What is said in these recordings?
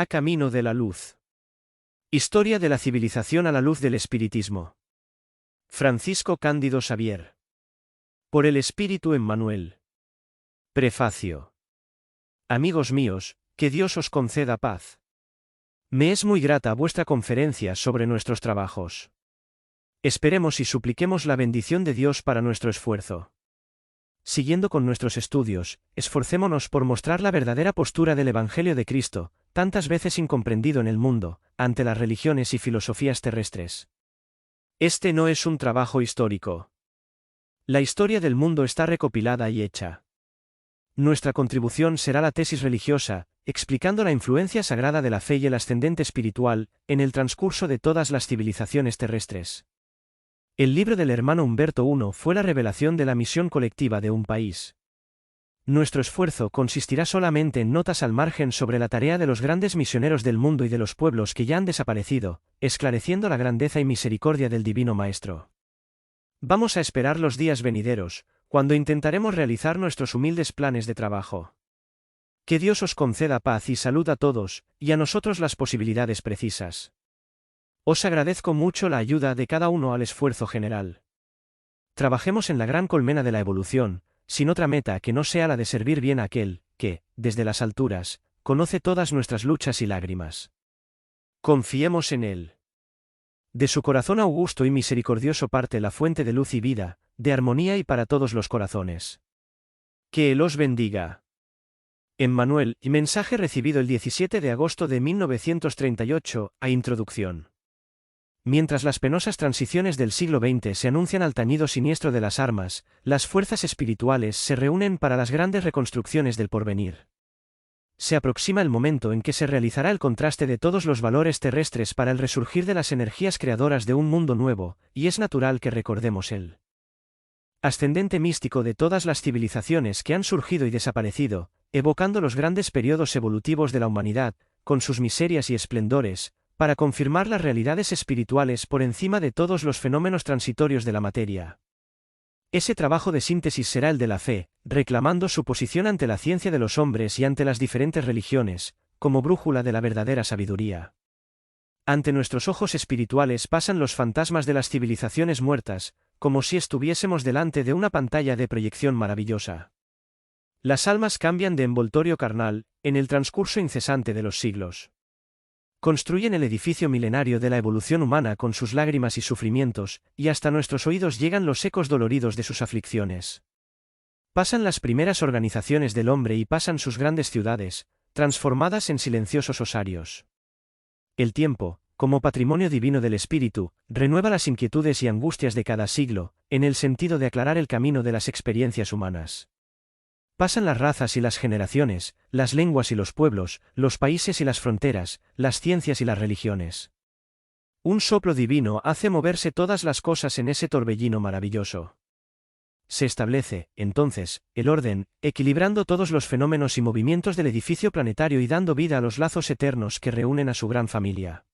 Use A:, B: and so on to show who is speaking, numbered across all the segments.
A: A camino de la luz. Historia de la civilización a la luz del espiritismo. Francisco Cándido Xavier. Por el Espíritu Emmanuel. Prefacio. Amigos míos, que Dios os conceda paz. Me es muy grata vuestra conferencia sobre nuestros trabajos. Esperemos y supliquemos la bendición de Dios para nuestro esfuerzo. Siguiendo con nuestros estudios, esforcémonos por mostrar la verdadera postura del Evangelio de Cristo, tantas veces incomprendido en el mundo, ante las religiones y filosofías terrestres. Este no es un trabajo histórico. La historia del mundo está recopilada y hecha. Nuestra contribución será la tesis religiosa, explicando la influencia sagrada de la fe y el ascendente espiritual, en el transcurso de todas las civilizaciones terrestres. El libro del hermano Humberto I fue la revelación de la misión colectiva de un país. Nuestro esfuerzo consistirá solamente en notas al margen sobre la tarea de los grandes misioneros del mundo y de los pueblos que ya han desaparecido, esclareciendo la grandeza y misericordia del Divino Maestro. Vamos a esperar los días venideros, cuando intentaremos realizar nuestros humildes planes de trabajo. Que Dios os conceda paz y salud a todos, y a nosotros las posibilidades precisas. Os agradezco mucho la ayuda de cada uno al esfuerzo general. Trabajemos en la gran colmena de la evolución, sin otra meta que no sea la de servir bien a aquel, que, desde las alturas, conoce todas nuestras luchas y lágrimas. Confiemos en él. De su corazón augusto y misericordioso parte la fuente de luz y vida, de armonía y para todos los corazones. Que él os bendiga. Emmanuel, y mensaje recibido el 17 de agosto de 1938, a introducción. Mientras las penosas transiciones del siglo XX se anuncian al tañido siniestro de las armas, las fuerzas espirituales se reúnen para las grandes reconstrucciones del porvenir. Se aproxima el momento en que se realizará el contraste de todos los valores terrestres para el resurgir de las energías creadoras de un mundo nuevo, y es natural que recordemos el ascendente místico de todas las civilizaciones que han surgido y desaparecido, evocando los grandes periodos evolutivos de la humanidad, con sus miserias y esplendores, para confirmar las realidades espirituales por encima de todos los fenómenos transitorios de la materia. Ese trabajo de síntesis será el de la fe, reclamando su posición ante la ciencia de los hombres y ante las diferentes religiones, como brújula de la verdadera sabiduría. Ante nuestros ojos espirituales pasan los fantasmas de las civilizaciones muertas, como si estuviésemos delante de una pantalla de proyección maravillosa. Las almas cambian de envoltorio carnal, en el transcurso incesante de los siglos. Construyen el edificio milenario de la evolución humana con sus lágrimas y sufrimientos, y hasta nuestros oídos llegan los ecos doloridos de sus aflicciones. Pasan las primeras organizaciones del hombre y pasan sus grandes ciudades, transformadas en silenciosos osarios. El tiempo, como patrimonio divino del espíritu, renueva las inquietudes y angustias de cada siglo, en el sentido de aclarar el camino de las experiencias humanas. Pasan las razas y las generaciones, las lenguas y los pueblos, los países y las fronteras, las ciencias y las religiones. Un soplo divino hace moverse todas las cosas en ese torbellino maravilloso. Se establece, entonces, el orden, equilibrando todos los fenómenos y movimientos del edificio planetario y dando vida a los lazos eternos que reúnen a su gran familia.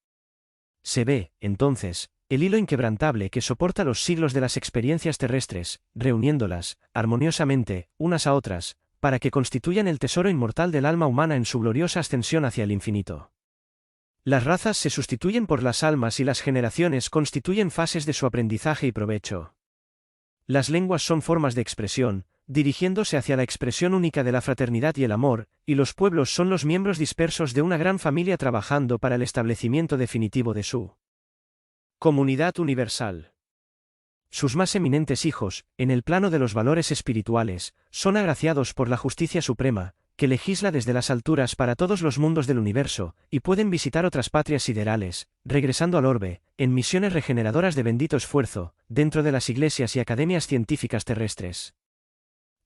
A: Se ve, entonces, el hilo inquebrantable que soporta los siglos de las experiencias terrestres, reuniéndolas, armoniosamente, unas a otras, para que constituyan el tesoro inmortal del alma humana en su gloriosa ascensión hacia el infinito. Las razas se sustituyen por las almas y las generaciones constituyen fases de su aprendizaje y provecho. Las lenguas son formas de expresión, dirigiéndose hacia la expresión única de la fraternidad y el amor, y los pueblos son los miembros dispersos de una gran familia trabajando para el establecimiento definitivo de su comunidad universal. Sus más eminentes hijos, en el plano de los valores espirituales, son agraciados por la justicia suprema, que legisla desde las alturas para todos los mundos del universo, y pueden visitar otras patrias siderales, regresando al orbe, en misiones regeneradoras de bendito esfuerzo, dentro de las iglesias y academias científicas terrestres.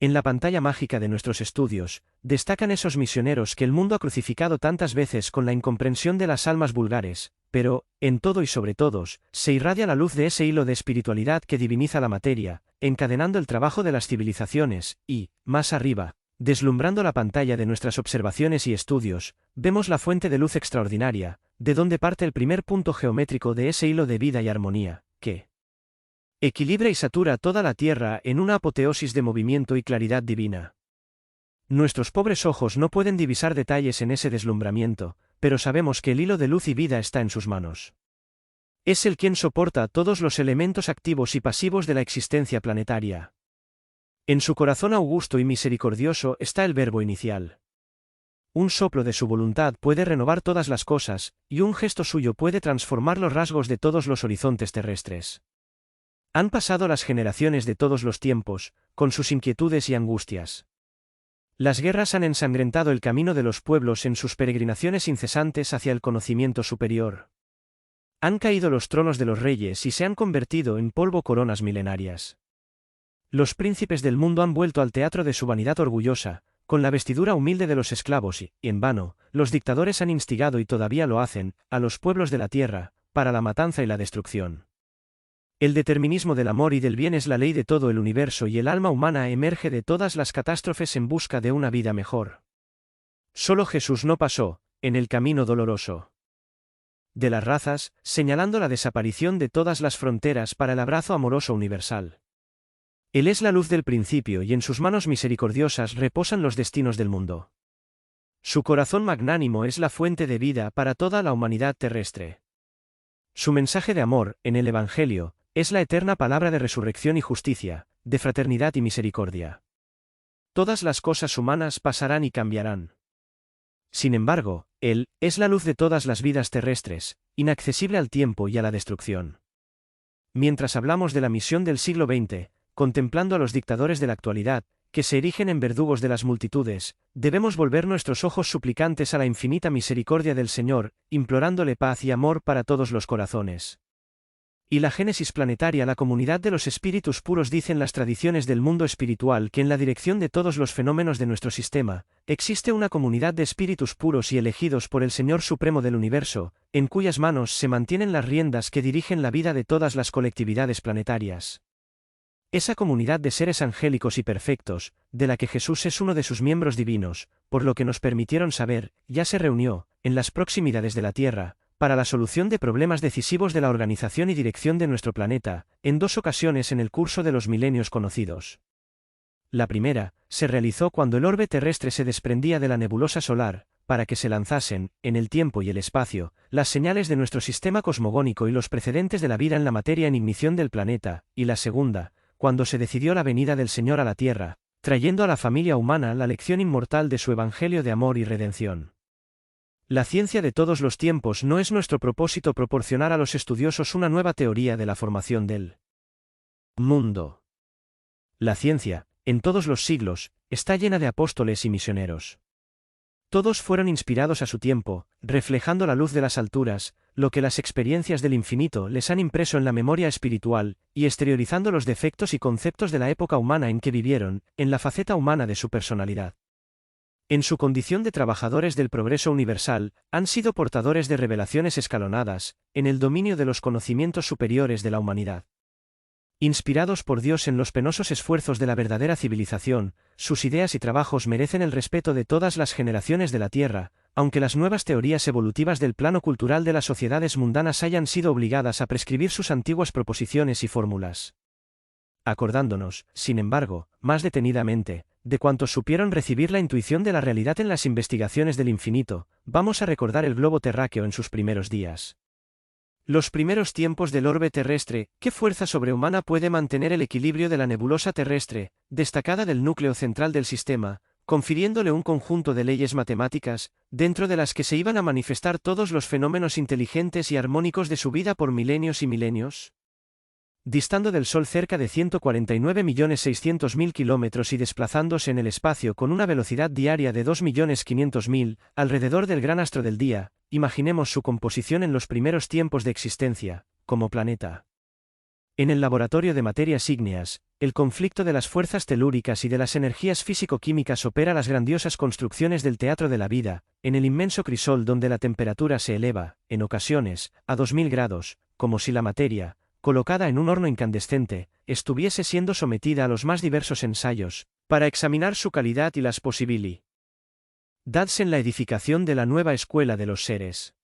A: En la pantalla mágica de nuestros estudios, destacan esos misioneros que el mundo ha crucificado tantas veces con la incomprensión de las almas vulgares, pero, en todo y sobre todos, se irradia la luz de ese hilo de espiritualidad que diviniza la materia, encadenando el trabajo de las civilizaciones, y, más arriba, deslumbrando la pantalla de nuestras observaciones y estudios, vemos la fuente de luz extraordinaria, de donde parte el primer punto geométrico de ese hilo de vida y armonía, que equilibra y satura toda la Tierra en una apoteosis de movimiento y claridad divina. Nuestros pobres ojos no pueden divisar detalles en ese deslumbramiento, pero sabemos que el hilo de luz y vida está en sus manos. Es Él quien soporta todos los elementos activos y pasivos de la existencia planetaria. En su corazón augusto y misericordioso está el verbo inicial. Un soplo de su voluntad puede renovar todas las cosas, y un gesto suyo puede transformar los rasgos de todos los horizontes terrestres. Han pasado las generaciones de todos los tiempos, con sus inquietudes y angustias. Las guerras han ensangrentado el camino de los pueblos en sus peregrinaciones incesantes hacia el conocimiento superior. Han caído los tronos de los reyes y se han convertido en polvo coronas milenarias. Los príncipes del mundo han vuelto al teatro de su vanidad orgullosa, con la vestidura humilde de los esclavos y, en vano, los dictadores han instigado y todavía lo hacen, a los pueblos de la tierra, para la matanza y la destrucción. El determinismo del amor y del bien es la ley de todo el universo y el alma humana emerge de todas las catástrofes en busca de una vida mejor. Solo Jesús no pasó, en el camino doloroso de las razas, señalando la desaparición de todas las fronteras para el abrazo amoroso universal. Él es la luz del principio y en sus manos misericordiosas reposan los destinos del mundo. Su corazón magnánimo es la fuente de vida para toda la humanidad terrestre. Su mensaje de amor, en el Evangelio, es la eterna palabra de resurrección y justicia, de fraternidad y misericordia. Todas las cosas humanas pasarán y cambiarán. Sin embargo, Él es la luz de todas las vidas terrestres, inaccesible al tiempo y a la destrucción. Mientras hablamos de la misión del siglo XX, contemplando a los dictadores de la actualidad, que se erigen en verdugos de las multitudes, debemos volver nuestros ojos suplicantes a la infinita misericordia del Señor, implorándole paz y amor para todos los corazones. Y la génesis planetaria, la comunidad de los espíritus puros, dicen las tradiciones del mundo espiritual que en la dirección de todos los fenómenos de nuestro sistema, existe una comunidad de espíritus puros y elegidos por el Señor Supremo del Universo, en cuyas manos se mantienen las riendas que dirigen la vida de todas las colectividades planetarias. Esa comunidad de seres angélicos y perfectos, de la que Jesús es uno de sus miembros divinos, por lo que nos permitieron saber, ya se reunió, en las proximidades de la Tierra, para la solución de problemas decisivos de la organización y dirección de nuestro planeta, en 2 ocasiones en el curso de los milenios conocidos. La primera, se realizó cuando el orbe terrestre se desprendía de la nebulosa solar, para que se lanzasen, en el tiempo y el espacio, las señales de nuestro sistema cosmogónico y los precedentes de la vida en la materia en ignición del planeta, y la segunda, cuando se decidió la venida del Señor a la Tierra, trayendo a la familia humana la lección inmortal de su Evangelio de amor y redención. La ciencia de todos los tiempos no es nuestro propósito proporcionar a los estudiosos una nueva teoría de la formación del mundo. La ciencia, en todos los siglos, está llena de apóstoles y misioneros. Todos fueron inspirados a su tiempo, reflejando la luz de las alturas, lo que las experiencias del infinito les han impreso en la memoria espiritual, y exteriorizando los defectos y conceptos de la época humana en que vivieron, en la faceta humana de su personalidad. En su condición de trabajadores del progreso universal, han sido portadores de revelaciones escalonadas, en el dominio de los conocimientos superiores de la humanidad. Inspirados por Dios en los penosos esfuerzos de la verdadera civilización, sus ideas y trabajos merecen el respeto de todas las generaciones de la Tierra, aunque las nuevas teorías evolutivas del plano cultural de las sociedades mundanas hayan sido obligadas a prescribir sus antiguas proposiciones y fórmulas. Acordándonos, sin embargo, más detenidamente, de cuantos supieron recibir la intuición de la realidad en las investigaciones del infinito, vamos a recordar el globo terráqueo en sus primeros días. Los primeros tiempos del orbe terrestre, ¿qué fuerza sobrehumana puede mantener el equilibrio de la nebulosa terrestre, destacada del núcleo central del sistema, confiriéndole un conjunto de leyes matemáticas, dentro de las que se iban a manifestar todos los fenómenos inteligentes y armónicos de su vida por milenios y milenios? Distando del Sol cerca de 149.600.000 kilómetros y desplazándose en el espacio con una velocidad diaria de 2.500.000, alrededor del gran astro del día, imaginemos su composición en los primeros tiempos de existencia, como planeta. En el laboratorio de materias ígneas, el conflicto de las fuerzas telúricas y de las energías físico-químicas opera las grandiosas construcciones del teatro de la vida, en el inmenso crisol donde la temperatura se eleva, en ocasiones, a 2000 grados, como si la materia, colocada en un horno incandescente, estuviese siendo sometida a los más diversos ensayos, para examinar su calidad y las posibilidades en la edificación de la nueva escuela de los seres.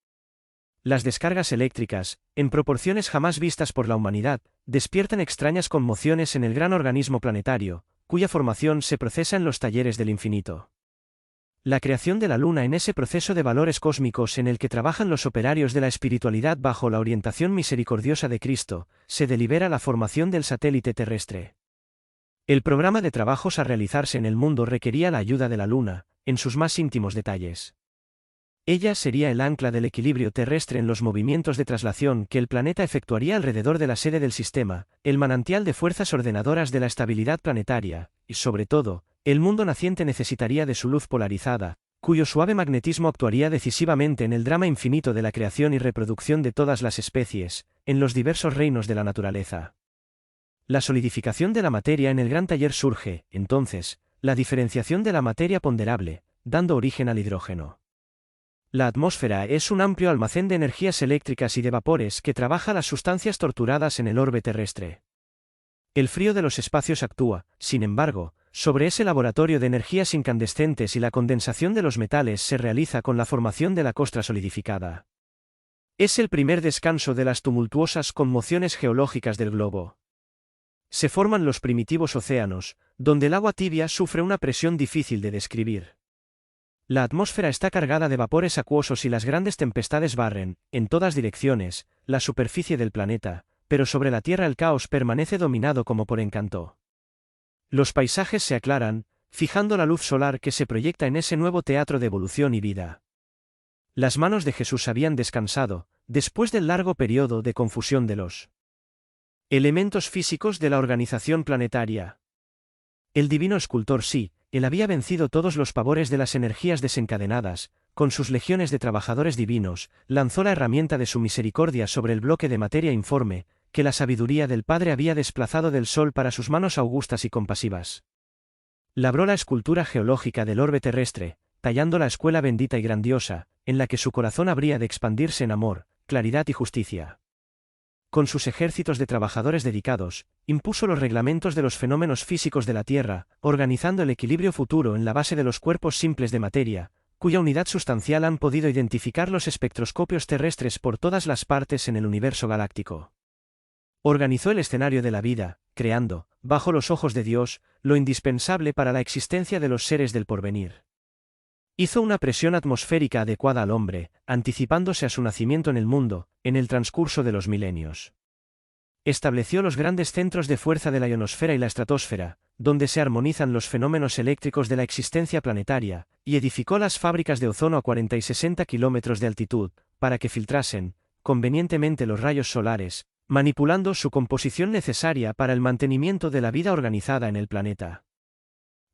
A: Las descargas eléctricas, en proporciones jamás vistas por la humanidad, despiertan extrañas conmociones en el gran organismo planetario, cuya formación se procesa en los talleres del infinito. La creación de la Luna en ese proceso de valores cósmicos en el que trabajan los operarios de la espiritualidad bajo la orientación misericordiosa de Cristo, se delibera la formación del satélite terrestre. El programa de trabajos a realizarse en el mundo requería la ayuda de la Luna, en sus más íntimos detalles. Ella sería el ancla del equilibrio terrestre en los movimientos de traslación que el planeta efectuaría alrededor de la sede del sistema, el manantial de fuerzas ordenadoras de la estabilidad planetaria, y sobre todo, el mundo naciente necesitaría de su luz polarizada, cuyo suave magnetismo actuaría decisivamente en el drama infinito de la creación y reproducción de todas las especies, en los diversos reinos de la naturaleza. La solidificación de la materia en el gran taller surge, entonces, la diferenciación de la materia ponderable, dando origen al hidrógeno. La atmósfera es un amplio almacén de energías eléctricas y de vapores que trabaja las sustancias torturadas en el orbe terrestre. El frío de los espacios actúa, sin embargo, sobre ese laboratorio de energías incandescentes y la condensación de los metales se realiza con la formación de la costra solidificada. Es el primer descanso de las tumultuosas conmociones geológicas del globo. Se forman los primitivos océanos, donde el agua tibia sufre una presión difícil de describir. La atmósfera está cargada de vapores acuosos y las grandes tempestades barren, en todas direcciones, la superficie del planeta, pero sobre la Tierra el caos permanece dominado como por encanto. Los paisajes se aclaran, fijando la luz solar que se proyecta en ese nuevo teatro de evolución y vida. Las manos de Jesús habían descansado, después del largo periodo de confusión de los elementos físicos de la organización planetaria. El divino escultor sí, él había vencido todos los pavores de las energías desencadenadas, con sus legiones de trabajadores divinos, lanzó la herramienta de su misericordia sobre el bloque de materia informe, que la sabiduría del Padre había desplazado del Sol para sus manos augustas y compasivas. Labró la escultura geológica del orbe terrestre, tallando la escuela bendita y grandiosa, en la que su corazón habría de expandirse en amor, claridad y justicia. Con sus ejércitos de trabajadores dedicados, impuso los reglamentos de los fenómenos físicos de la Tierra, organizando el equilibrio futuro en la base de los cuerpos simples de materia, cuya unidad sustancial han podido identificar los espectroscopios terrestres por todas las partes en el universo galáctico. Organizó el escenario de la vida, creando, bajo los ojos de Dios, lo indispensable para la existencia de los seres del porvenir. Hizo una presión atmosférica adecuada al hombre, anticipándose a su nacimiento en el mundo, en el transcurso de los milenios. Estableció los grandes centros de fuerza de la ionosfera y la estratosfera, donde se armonizan los fenómenos eléctricos de la existencia planetaria, y edificó las fábricas de ozono a 40 y 60 kilómetros de altitud, para que filtrasen, convenientemente los rayos solares, manipulando su composición necesaria para el mantenimiento de la vida organizada en el planeta.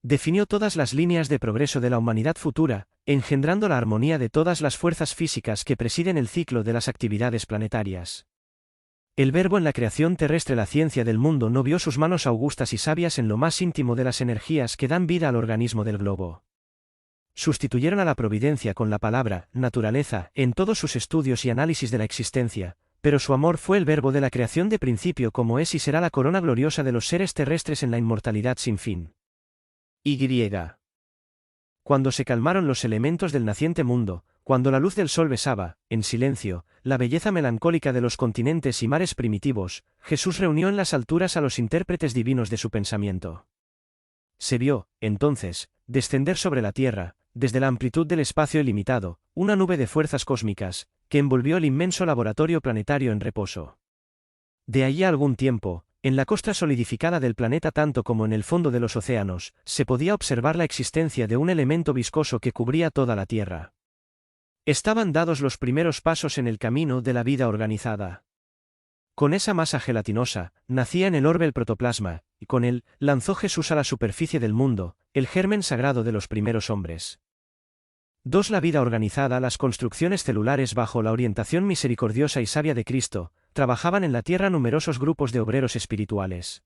A: Definió todas las líneas de progreso de la humanidad futura, engendrando la armonía de todas las fuerzas físicas que presiden el ciclo de las actividades planetarias. El Verbo en la creación terrestre, la ciencia del mundo no vio sus manos augustas y sabias en lo más íntimo de las energías que dan vida al organismo del globo. Sustituyeron a la providencia con la palabra, naturaleza, en todos sus estudios y análisis de la existencia, pero su amor fue el Verbo de la creación de principio como es y será la corona gloriosa de los seres terrestres en la inmortalidad sin fin. Y. Cuando se calmaron los elementos del naciente mundo, cuando la luz del sol besaba, en silencio, la belleza melancólica de los continentes y mares primitivos, Jesús reunió en las alturas a los intérpretes divinos de su pensamiento. Se vio, entonces, descender sobre la tierra, desde la amplitud del espacio ilimitado, una nube de fuerzas cósmicas, que envolvió el inmenso laboratorio planetario en reposo. De allí a algún tiempo, en la costra solidificada del planeta tanto como en el fondo de los océanos, se podía observar la existencia de un elemento viscoso que cubría toda la Tierra. Estaban dados los primeros pasos en el camino de la vida organizada. Con esa masa gelatinosa, nacía en el orbe el protoplasma, y con él, lanzó Jesús a la superficie del mundo, el germen sagrado de los primeros hombres. 2. La vida organizada. Las construcciones celulares bajo la orientación misericordiosa y sabia de Cristo, trabajaban en la tierra numerosos grupos de obreros espirituales.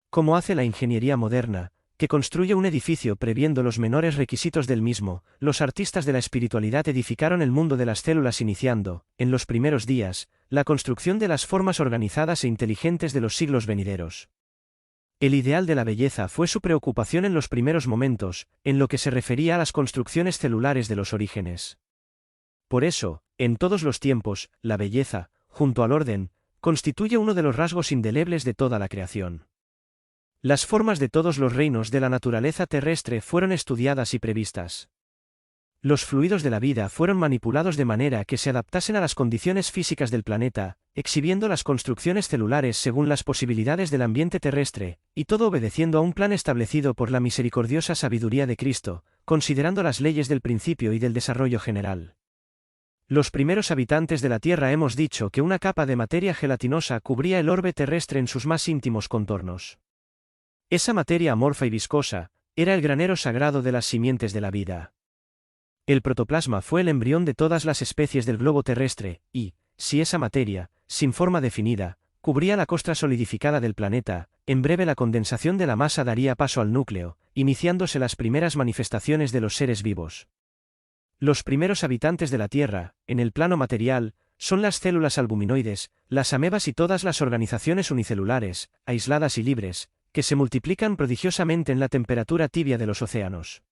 A: Como hace la ingeniería moderna, que construye un edificio previendo los menores requisitos del mismo, los artistas de la espiritualidad edificaron el mundo de las células iniciando, en los primeros días, la construcción de las formas organizadas e inteligentes de los siglos venideros. El ideal de la belleza fue su preocupación en los primeros momentos, en lo que se refería a las construcciones celulares de los orígenes. Por eso, en todos los tiempos, la belleza, junto al orden, constituye uno de los rasgos indelebles de toda la creación. Las formas de todos los reinos de la naturaleza terrestre fueron estudiadas y previstas. Los fluidos de la vida fueron manipulados de manera que se adaptasen a las condiciones físicas del planeta, exhibiendo las construcciones celulares según las posibilidades del ambiente terrestre, y todo obedeciendo a un plan establecido por la misericordiosa sabiduría de Cristo, considerando las leyes del principio y del desarrollo general. Los primeros habitantes de la Tierra hemos dicho que una capa de materia gelatinosa cubría el orbe terrestre en sus más íntimos contornos. Esa materia amorfa y viscosa era el granero sagrado de las simientes de la vida. El protoplasma fue el embrión de todas las especies del globo terrestre, y, si esa materia, sin forma definida, cubría la costra solidificada del planeta, en breve la condensación de la masa daría paso al núcleo, iniciándose las primeras manifestaciones de los seres vivos. Los primeros habitantes de la Tierra, en el plano material, son las células albuminoides, las amebas y todas las organizaciones unicelulares, aisladas y libres, que se multiplican prodigiosamente en la temperatura tibia de los océanos.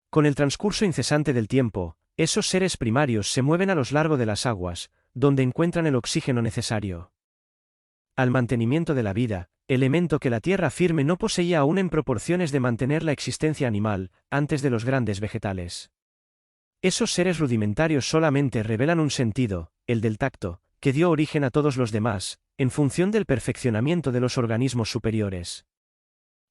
A: Con el transcurso incesante del tiempo, esos seres primarios se mueven a lo largo de las aguas, donde encuentran el oxígeno necesario al mantenimiento de la vida, elemento que la tierra firme no poseía aún en proporciones de mantener la existencia animal, antes de los grandes vegetales. Esos seres rudimentarios solamente revelan un sentido, el del tacto, que dio origen a todos los demás, en función del perfeccionamiento de los organismos superiores.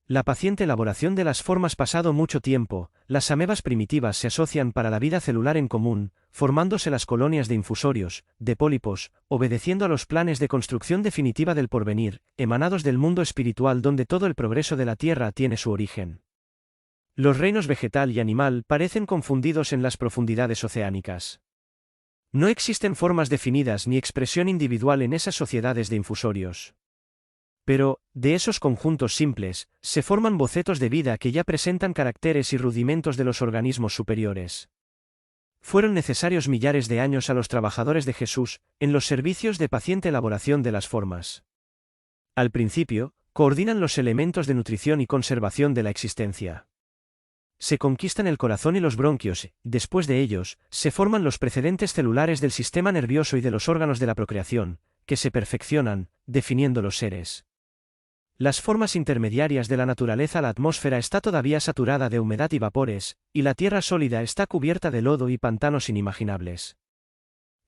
A: La paciente elaboración de las formas pasado mucho tiempo, las amebas primitivas se asocian para la vida celular en común, formándose las colonias de infusorios, de pólipos, obedeciendo a los planes de construcción definitiva del porvenir, emanados del mundo espiritual donde todo el progreso de la Tierra tiene su origen. Los reinos vegetal y animal parecen confundidos en las profundidades oceánicas. No existen formas definidas ni expresión individual en esas sociedades de infusorios. Pero, de esos conjuntos simples, se forman bocetos de vida que ya presentan caracteres y rudimentos de los organismos superiores. Fueron necesarios millares de años a los trabajadores de Jesús, en los servicios de paciente elaboración de las formas. Al principio, coordinan los elementos de nutrición y conservación de la existencia. Se conquistan el corazón y los bronquios, después de ellos, se forman los precedentes celulares del sistema nervioso y de los órganos de la procreación, que se perfeccionan, definiendo los seres. Las formas intermediarias de la naturaleza. La atmósfera está todavía saturada de humedad y vapores, y la tierra sólida está cubierta de lodo y pantanos inimaginables.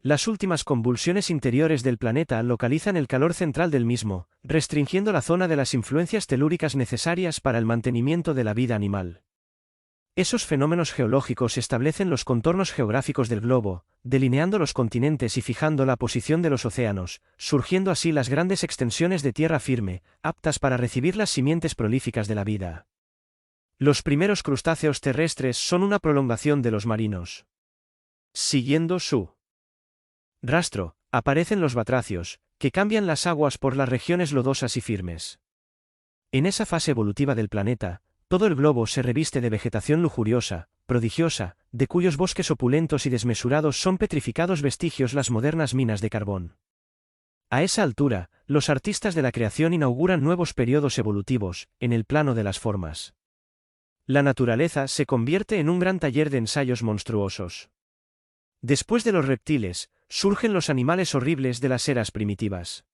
A: Las últimas convulsiones interiores del planeta localizan el calor central del mismo, restringiendo la zona de las influencias telúricas necesarias para el mantenimiento de la vida animal. Esos fenómenos geológicos establecen los contornos geográficos del globo, delineando los continentes y fijando la posición de los océanos, surgiendo así las grandes extensiones de tierra firme, aptas para recibir las simientes prolíficas de la vida. Los primeros crustáceos terrestres son una prolongación de los marinos. Siguiendo su rastro, aparecen los batracios, que cambian las aguas por las regiones lodosas y firmes. En esa fase evolutiva del planeta, todo el globo se reviste de vegetación lujuriosa, prodigiosa, de cuyos bosques opulentos y desmesurados son petrificados vestigios las modernas minas de carbón. A esa altura, los artistas de la creación inauguran nuevos periodos evolutivos, en el plano de las formas. La naturaleza se convierte en un gran taller de ensayos monstruosos. Después de los reptiles, surgen los animales horribles de las eras primitivas.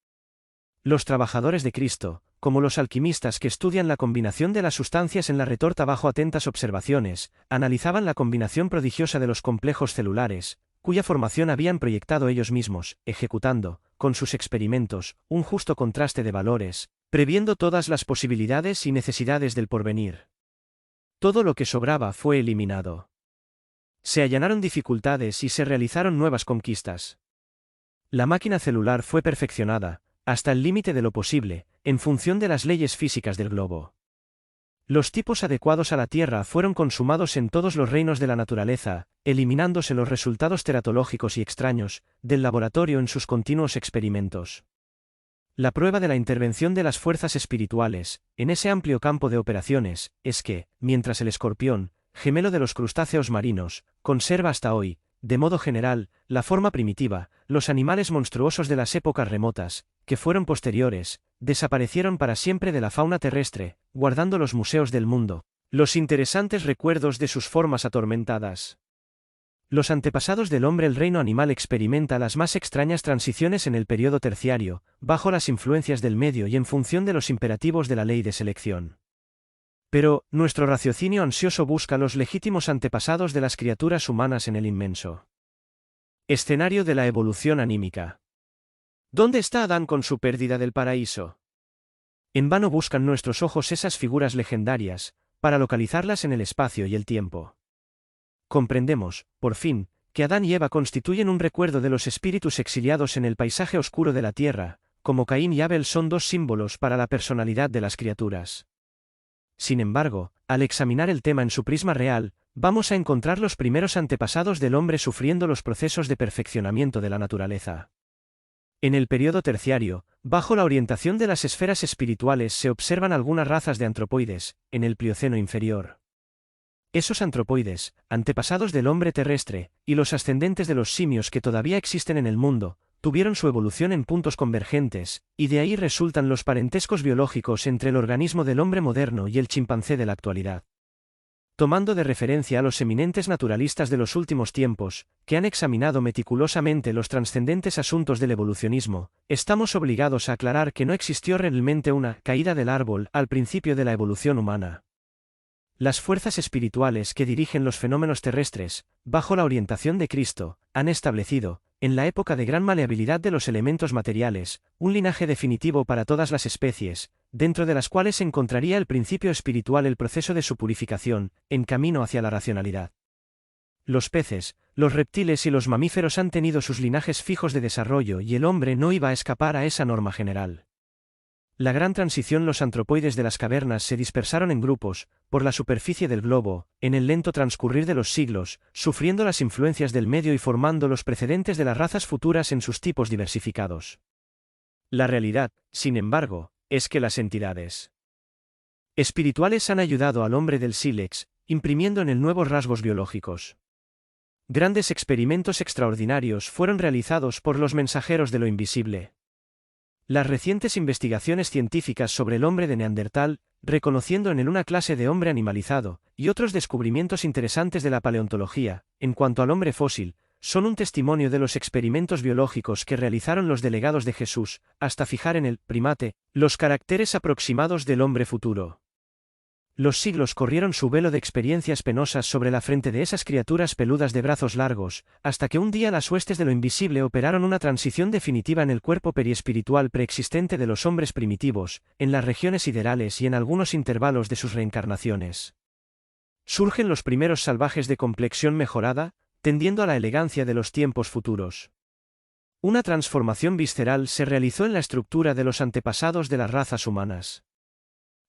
A: Los trabajadores de Cristo, como los alquimistas que estudian la combinación de las sustancias en la retorta bajo atentas observaciones, analizaban la combinación prodigiosa de los complejos celulares, cuya formación habían proyectado ellos mismos, ejecutando, con sus experimentos, un justo contraste de valores, previendo todas las posibilidades y necesidades del porvenir. Todo lo que sobraba fue eliminado. Se allanaron dificultades y se realizaron nuevas conquistas. La máquina celular fue perfeccionada, hasta el límite de lo posible, en función de las leyes físicas del globo. Los tipos adecuados a la Tierra fueron consumados en todos los reinos de la naturaleza, eliminándose los resultados teratológicos y extraños del laboratorio en sus continuos experimentos. La prueba de la intervención de las fuerzas espirituales, en ese amplio campo de operaciones, es que, mientras el escorpión, gemelo de los crustáceos marinos, conserva hasta hoy, de modo general, la forma primitiva, los animales monstruosos de las épocas remotas, que fueron posteriores, desaparecieron para siempre de la fauna terrestre, guardando los museos del mundo los interesantes recuerdos de sus formas atormentadas. Los antepasados del hombre. El reino animal experimenta las más extrañas transiciones en el periodo terciario, bajo las influencias del medio y en función de los imperativos de la ley de selección. Pero, nuestro raciocinio ansioso busca los legítimos antepasados de las criaturas humanas en el inmenso escenario de la evolución anímica. ¿Dónde está Adán con su pérdida del paraíso? En vano buscan nuestros ojos esas figuras legendarias, para localizarlas en el espacio y el tiempo. Comprendemos, por fin, que Adán y Eva constituyen un recuerdo de los espíritus exiliados en el paisaje oscuro de la tierra, como Caín y Abel son dos símbolos para la personalidad de las criaturas. Sin embargo, al examinar el tema en su prisma real, vamos a encontrar los primeros antepasados del hombre sufriendo los procesos de perfeccionamiento de la naturaleza. En el período terciario, bajo la orientación de las esferas espirituales se observan algunas razas de antropoides, en el Plioceno inferior. Esos antropoides, antepasados del hombre terrestre, y los ascendentes de los simios que todavía existen en el mundo, tuvieron su evolución en puntos convergentes, y de ahí resultan los parentescos biológicos entre el organismo del hombre moderno y el chimpancé de la actualidad. Tomando de referencia a los eminentes naturalistas de los últimos tiempos, que han examinado meticulosamente los trascendentes asuntos del evolucionismo, estamos obligados a aclarar que no existió realmente una caída del árbol al principio de la evolución humana. Las fuerzas espirituales que dirigen los fenómenos terrestres, bajo la orientación de Cristo, han establecido, en la época de gran maleabilidad de los elementos materiales, un linaje definitivo para todas las especies, dentro de las cuales se encontraría el principio espiritual, el proceso de su purificación, en camino hacia la racionalidad. Los peces, los reptiles y los mamíferos han tenido sus linajes fijos de desarrollo y el hombre no iba a escapar a esa norma general. La gran transición. Los antropoides de las cavernas se dispersaron en grupos, por la superficie del globo, en el lento transcurrir de los siglos, sufriendo las influencias del medio y formando los precedentes de las razas futuras en sus tipos diversificados. La realidad, sin embargo, es que las entidades espirituales han ayudado al hombre del sílex, imprimiendo en él nuevos rasgos biológicos. Grandes experimentos extraordinarios fueron realizados por los mensajeros de lo invisible. Las recientes investigaciones científicas sobre el hombre de Neandertal, reconociendo en él una clase de hombre animalizado, y otros descubrimientos interesantes de la paleontología, en cuanto al hombre fósil, son un testimonio de los experimentos biológicos que realizaron los delegados de Jesús, hasta fijar en el primate los caracteres aproximados del hombre futuro. Los siglos corrieron su velo de experiencias penosas sobre la frente de esas criaturas peludas de brazos largos, hasta que un día las huestes de lo invisible operaron una transición definitiva en el cuerpo periespiritual preexistente de los hombres primitivos, en las regiones siderales y en algunos intervalos de sus reencarnaciones. Surgen los primeros salvajes de complexión mejorada, tendiendo a la elegancia de los tiempos futuros. Una transformación visceral se realizó en la estructura de los antepasados de las razas humanas.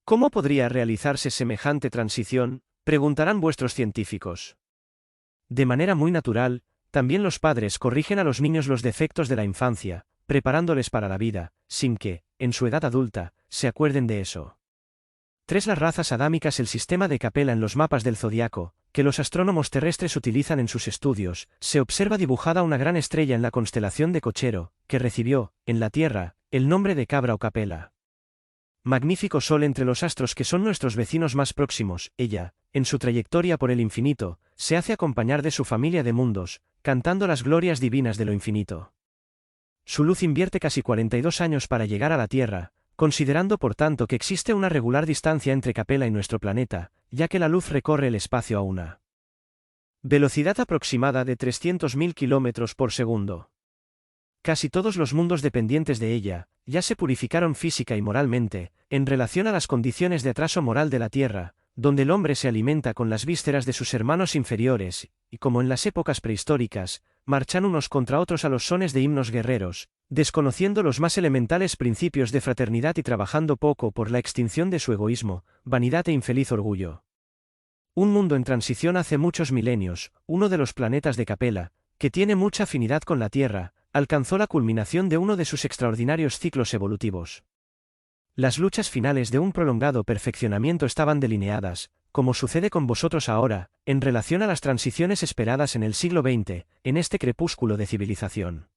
A: ¿Cómo podría realizarse semejante transición?, preguntarán vuestros científicos. De manera muy natural, también los padres corrigen a los niños los defectos de la infancia, preparándoles para la vida, sin que, en su edad adulta, se acuerden de eso. Las razas adámicas. El sistema de Capella en los mapas del zodiaco, que los astrónomos terrestres utilizan en sus estudios, se observa dibujada una gran estrella en la constelación de Cochero, que recibió, en la Tierra, el nombre de Cabra o Capella. Magnífico sol entre los astros que son nuestros vecinos más próximos. Ella, en su trayectoria por el infinito, se hace acompañar de su familia de mundos, cantando las glorias divinas de lo infinito. Su luz invierte casi 42 años para llegar a la Tierra, considerando por tanto que existe una regular distancia entre Capella y nuestro planeta, ya que la luz recorre el espacio a una velocidad aproximada de 300.000 km por segundo. Casi todos los mundos dependientes de ella, ya se purificaron física y moralmente, en relación a las condiciones de atraso moral de la Tierra, donde el hombre se alimenta con las vísceras de sus hermanos inferiores, y como en las épocas prehistóricas, marchan unos contra otros a los sones de himnos guerreros, desconociendo los más elementales principios de fraternidad y trabajando poco por la extinción de su egoísmo, vanidad e infeliz orgullo. Un mundo en transición hace muchos milenios, uno de los planetas de Capella, que tiene mucha afinidad con la Tierra, alcanzó la culminación de uno de sus extraordinarios ciclos evolutivos. Las luchas finales de un prolongado perfeccionamiento estaban delineadas, como sucede con vosotros ahora, en relación a las transiciones esperadas en el siglo XX, en este crepúsculo de civilización.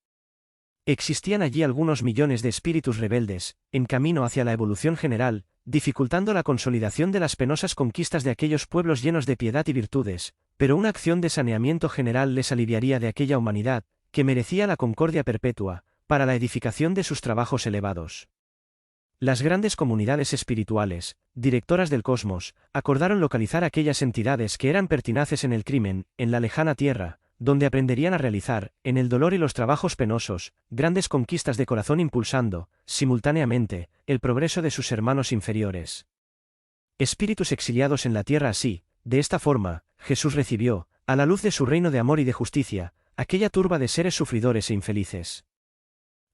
A: Existían allí algunos millones de espíritus rebeldes, en camino hacia la evolución general, dificultando la consolidación de las penosas conquistas de aquellos pueblos llenos de piedad y virtudes, pero una acción de saneamiento general les aliviaría de aquella humanidad, que merecía la concordia perpetua, para la edificación de sus trabajos elevados. Las grandes comunidades espirituales, directoras del cosmos, acordaron localizar aquellas entidades que eran pertinaces en el crimen, en la lejana tierra, donde aprenderían a realizar, en el dolor y los trabajos penosos, grandes conquistas de corazón impulsando, simultáneamente, el progreso de sus hermanos inferiores. Espíritus exiliados en la tierra así, de esta forma, Jesús recibió, a la luz de su reino de amor y de justicia, aquella turba de seres sufridores e infelices.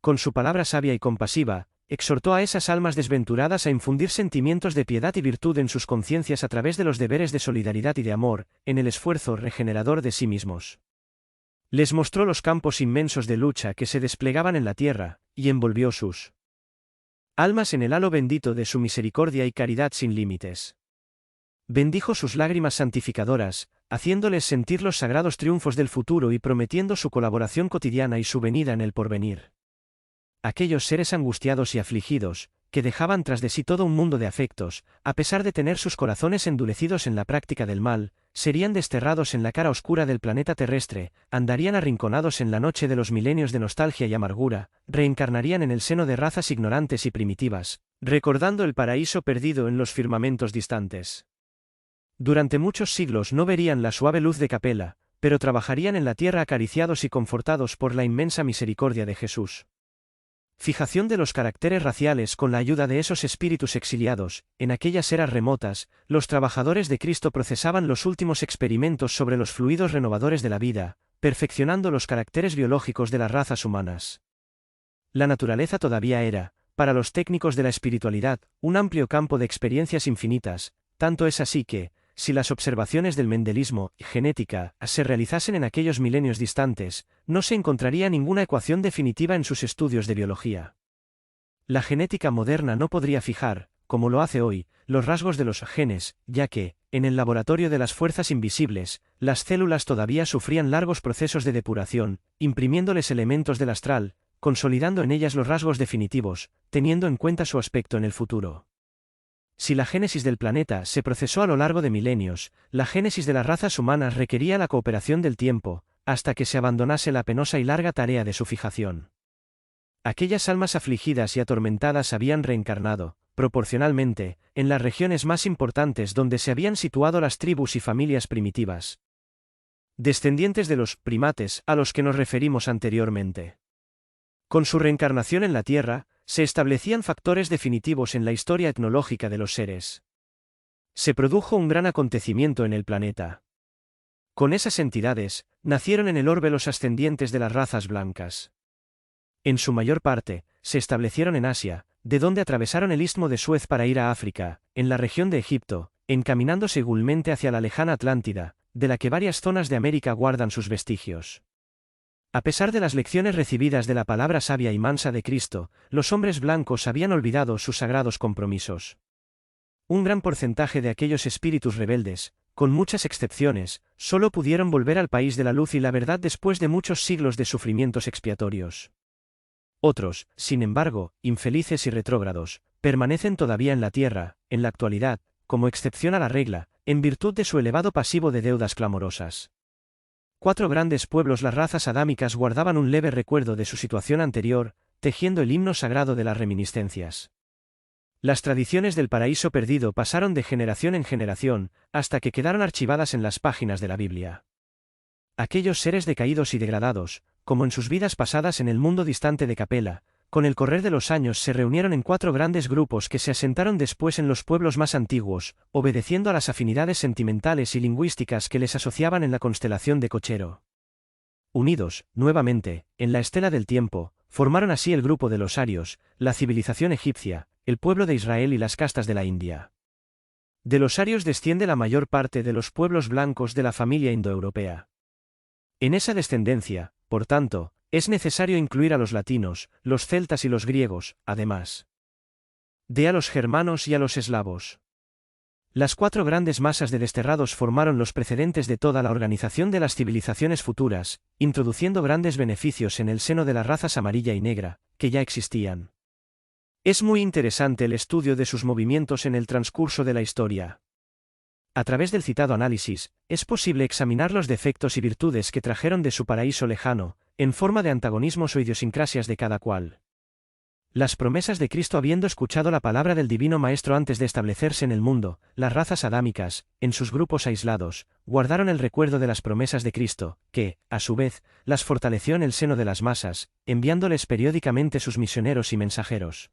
A: Con su palabra sabia y compasiva, exhortó a esas almas desventuradas a infundir sentimientos de piedad y virtud en sus conciencias a través de los deberes de solidaridad y de amor, en el esfuerzo regenerador de sí mismos. Les mostró los campos inmensos de lucha que se desplegaban en la tierra, y envolvió sus almas en el halo bendito de su misericordia y caridad sin límites. Bendijo sus lágrimas santificadoras, haciéndoles sentir los sagrados triunfos del futuro y prometiendo su colaboración cotidiana y su venida en el porvenir. Aquellos seres angustiados y afligidos, que dejaban tras de sí todo un mundo de afectos, a pesar de tener sus corazones endurecidos en la práctica del mal, serían desterrados en la cara oscura del planeta terrestre, andarían arrinconados en la noche de los milenios de nostalgia y amargura, reencarnarían en el seno de razas ignorantes y primitivas, recordando el paraíso perdido en los firmamentos distantes. Durante muchos siglos no verían la suave luz de Capella, pero trabajarían en la tierra acariciados y confortados por la inmensa misericordia de Jesús. Fijación de los caracteres raciales con la ayuda de esos espíritus exiliados, en aquellas eras remotas, los trabajadores de Cristo procesaban los últimos experimentos sobre los fluidos renovadores de la vida, perfeccionando los caracteres biológicos de las razas humanas. La naturaleza todavía era, para los técnicos de la espiritualidad, un amplio campo de experiencias infinitas, tanto es así que, si las observaciones del mendelismo y genética se realizasen en aquellos milenios distantes, no se encontraría ninguna ecuación definitiva en sus estudios de biología. La genética moderna no podría fijar, como lo hace hoy, los rasgos de los genes, ya que, en el laboratorio de las fuerzas invisibles, las células todavía sufrían largos procesos de depuración, imprimiéndoles elementos del astral, consolidando en ellas los rasgos definitivos, teniendo en cuenta su aspecto en el futuro. Si la génesis del planeta se procesó a lo largo de milenios, la génesis de las razas humanas requería la cooperación del tiempo, hasta que se abandonase la penosa y larga tarea de su fijación. Aquellas almas afligidas y atormentadas habían reencarnado, proporcionalmente, en las regiones más importantes donde se habían situado las tribus y familias primitivas, descendientes de los primates a los que nos referimos anteriormente. Con su reencarnación en la Tierra, se establecían factores definitivos en la historia etnológica de los seres. Se produjo un gran acontecimiento en el planeta. Con esas entidades, nacieron en el orbe los ascendientes de las razas blancas. En su mayor parte, se establecieron en Asia, de donde atravesaron el istmo de Suez para ir a África, en la región de Egipto, encaminándose igualmente hacia la lejana Atlántida, de la que varias zonas de América guardan sus vestigios. A pesar de las lecciones recibidas de la palabra sabia y mansa de Cristo, los hombres blancos habían olvidado sus sagrados compromisos. Un gran porcentaje de aquellos espíritus rebeldes, con muchas excepciones, solo pudieron volver al país de la luz y la verdad después de muchos siglos de sufrimientos expiatorios. Otros, sin embargo, infelices y retrógrados, permanecen todavía en la tierra, en la actualidad, como excepción a la regla, en virtud de su elevado pasivo de deudas clamorosas. 4 grandes pueblos, las razas adámicas, guardaban un leve recuerdo de su situación anterior, tejiendo el himno sagrado de las reminiscencias. Las tradiciones del paraíso perdido pasaron de generación en generación, hasta que quedaron archivadas en las páginas de la Biblia. Aquellos seres decaídos y degradados, como en sus vidas pasadas en el mundo distante de Capella, con el correr de los años se reunieron en 4 grandes grupos que se asentaron después en los pueblos más antiguos, obedeciendo a las afinidades sentimentales y lingüísticas que les asociaban en la constelación de Cochero. Unidos, nuevamente, en la estela del tiempo, formaron así el grupo de los arios, la civilización egipcia, el pueblo de Israel y las castas de la India. De los arios desciende la mayor parte de los pueblos blancos de la familia indoeuropea. En esa descendencia, por tanto, es necesario incluir a los latinos, los celtas y los griegos, además de a los germanos y a los eslavos. Las 4 grandes masas de desterrados formaron los precedentes de toda la organización de las civilizaciones futuras, introduciendo grandes beneficios en el seno de las razas amarilla y negra, que ya existían. Es muy interesante el estudio de sus movimientos en el transcurso de la historia. A través del citado análisis, es posible examinar los defectos y virtudes que trajeron de su paraíso lejano, en forma de antagonismos o idiosincrasias de cada cual. Las promesas de Cristo habiendo escuchado la palabra del Divino Maestro antes de establecerse en el mundo, las razas adámicas, en sus grupos aislados, guardaron el recuerdo de las promesas de Cristo, que, a su vez, las fortaleció en el seno de las masas, enviándoles periódicamente sus misioneros y mensajeros.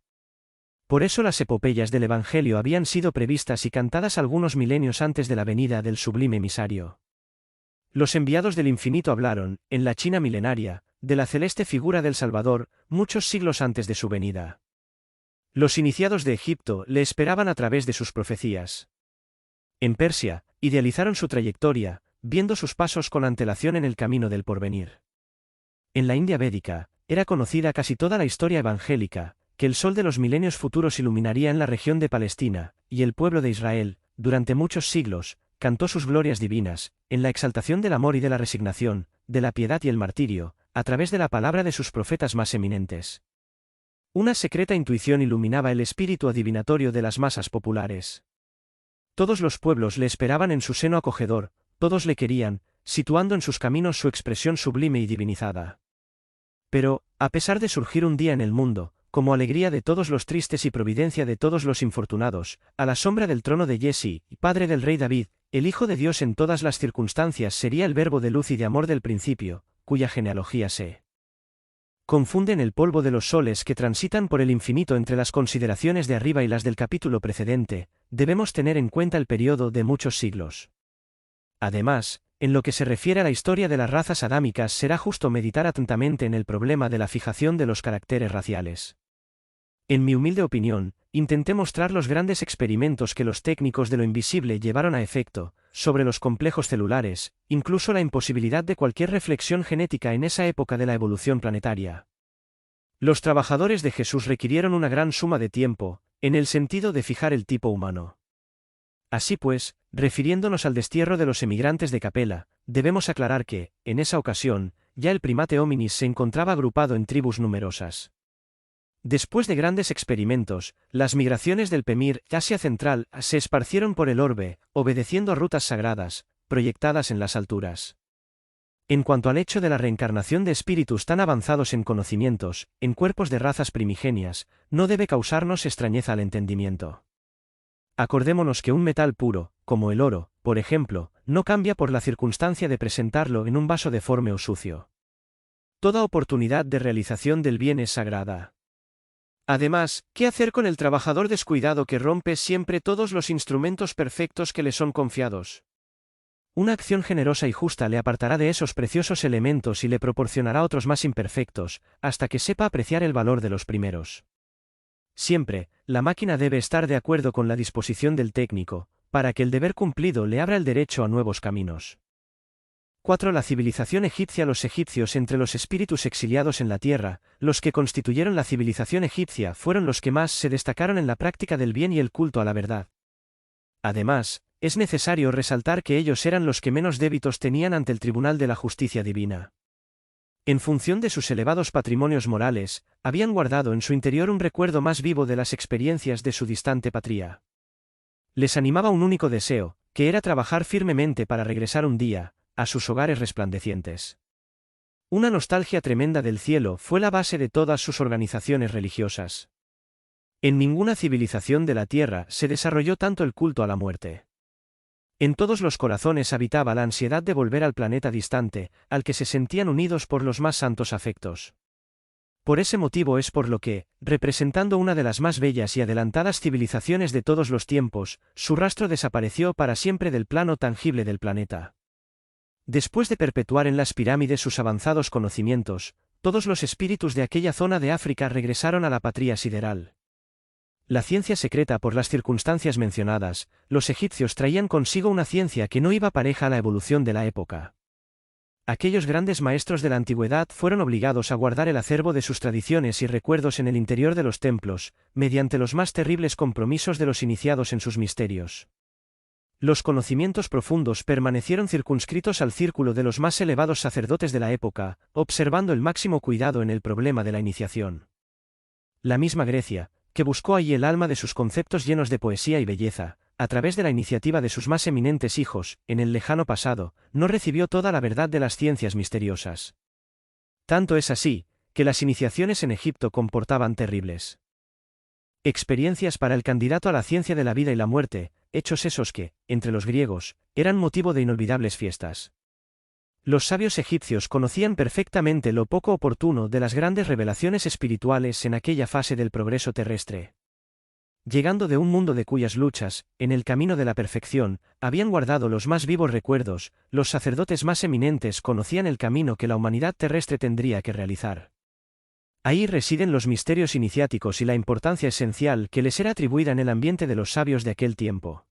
A: Por eso las epopeyas del Evangelio habían sido previstas y cantadas algunos milenios antes de la venida del sublime emisario. Los enviados del infinito hablaron, en la China milenaria, de la celeste figura del Salvador, muchos siglos antes de su venida. Los iniciados de Egipto le esperaban a través de sus profecías. En Persia, idealizaron su trayectoria, viendo sus pasos con antelación en el camino del porvenir. En la India védica, era conocida casi toda la historia evangélica, que el sol de los milenios futuros iluminaría en la región de Palestina, y el pueblo de Israel, durante muchos siglos, cantó sus glorias divinas, en la exaltación del amor y de la resignación, de la piedad y el martirio, a través de la palabra de sus profetas más eminentes. Una secreta intuición iluminaba el espíritu adivinatorio de las masas populares. Todos los pueblos le esperaban en su seno acogedor, todos le querían, situando en sus caminos su expresión sublime y divinizada. Pero, a pesar de surgir un día en el mundo, como alegría de todos los tristes y providencia de todos los infortunados, a la sombra del trono de Jesse, padre del rey David, el Hijo de Dios en todas las circunstancias sería el verbo de luz y de amor del principio, cuya genealogía se confunde en el polvo de los soles que transitan por el infinito. Entre las consideraciones de arriba y las del capítulo precedente, debemos tener en cuenta el periodo de muchos siglos. Además, en lo que se refiere a la historia de las razas adámicas, será justo meditar atentamente en el problema de la fijación de los caracteres raciales. En mi humilde opinión, intenté mostrar los grandes experimentos que los técnicos de lo invisible llevaron a efecto, sobre los complejos celulares, incluso la imposibilidad de cualquier reflexión genética en esa época de la evolución planetaria. Los trabajadores de Jesús requirieron una gran suma de tiempo, en el sentido de fijar el tipo humano. Así pues, refiriéndonos al destierro de los emigrantes de Capella, debemos aclarar que, en esa ocasión, ya el primate hominis se encontraba agrupado en tribus numerosas. Después de grandes experimentos, las migraciones del Pemir, Asia Central, se esparcieron por el orbe, obedeciendo a rutas sagradas, proyectadas en las alturas. En cuanto al hecho de la reencarnación de espíritus tan avanzados en conocimientos, en cuerpos de razas primigenias, no debe causarnos extrañeza al entendimiento. Acordémonos que un metal puro, como el oro, por ejemplo, no cambia por la circunstancia de presentarlo en un vaso deforme o sucio. Toda oportunidad de realización del bien es sagrada. Además, ¿qué hacer con el trabajador descuidado que rompe siempre todos los instrumentos perfectos que le son confiados? Una acción generosa y justa le apartará de esos preciosos elementos y le proporcionará otros más imperfectos, hasta que sepa apreciar el valor de los primeros. Siempre, la máquina debe estar de acuerdo con la disposición del técnico, para que el deber cumplido le abra el derecho a nuevos caminos. 4. La civilización egipcia. Los egipcios, entre los espíritus exiliados en la tierra, los que constituyeron la civilización egipcia fueron los que más se destacaron en la práctica del bien y el culto a la verdad. Además, es necesario resaltar que ellos eran los que menos débitos tenían ante el tribunal de la justicia divina. En función de sus elevados patrimonios morales, habían guardado en su interior un recuerdo más vivo de las experiencias de su distante patria. Les animaba un único deseo, que era trabajar firmemente para regresar un día a sus hogares resplandecientes. Una nostalgia tremenda del cielo fue la base de todas sus organizaciones religiosas. En ninguna civilización de la tierra se desarrolló tanto el culto a la muerte. En todos los corazones habitaba la ansiedad de volver al planeta distante, al que se sentían unidos por los más santos afectos. Por ese motivo es por lo que, representando una de las más bellas y adelantadas civilizaciones de todos los tiempos, su rastro desapareció para siempre del plano tangible del planeta. Después de perpetuar en las pirámides sus avanzados conocimientos, todos los espíritus de aquella zona de África regresaron a la patria sideral. La ciencia secreta. Por las circunstancias mencionadas, los egipcios traían consigo una ciencia que no iba pareja a la evolución de la época. Aquellos grandes maestros de la antigüedad fueron obligados a guardar el acervo de sus tradiciones y recuerdos en el interior de los templos, mediante los más terribles compromisos de los iniciados en sus misterios. Los conocimientos profundos permanecieron circunscritos al círculo de los más elevados sacerdotes de la época, observando el máximo cuidado en el problema de la iniciación. La misma Grecia, que buscó allí el alma de sus conceptos llenos de poesía y belleza, a través de la iniciativa de sus más eminentes hijos, en el lejano pasado, no recibió toda la verdad de las ciencias misteriosas. Tanto es así, que las iniciaciones en Egipto comportaban terribles experiencias para el candidato a la ciencia de la vida y la muerte, hechos esos que, entre los griegos, eran motivo de inolvidables fiestas. Los sabios egipcios conocían perfectamente lo poco oportuno de las grandes revelaciones espirituales en aquella fase del progreso terrestre. Llegando de un mundo de cuyas luchas, en el camino de la perfección, habían guardado los más vivos recuerdos, los sacerdotes más eminentes conocían el camino que la humanidad terrestre tendría que realizar. Ahí residen los misterios iniciáticos y la importancia esencial que les era atribuida en el ambiente de los sabios de aquel tiempo.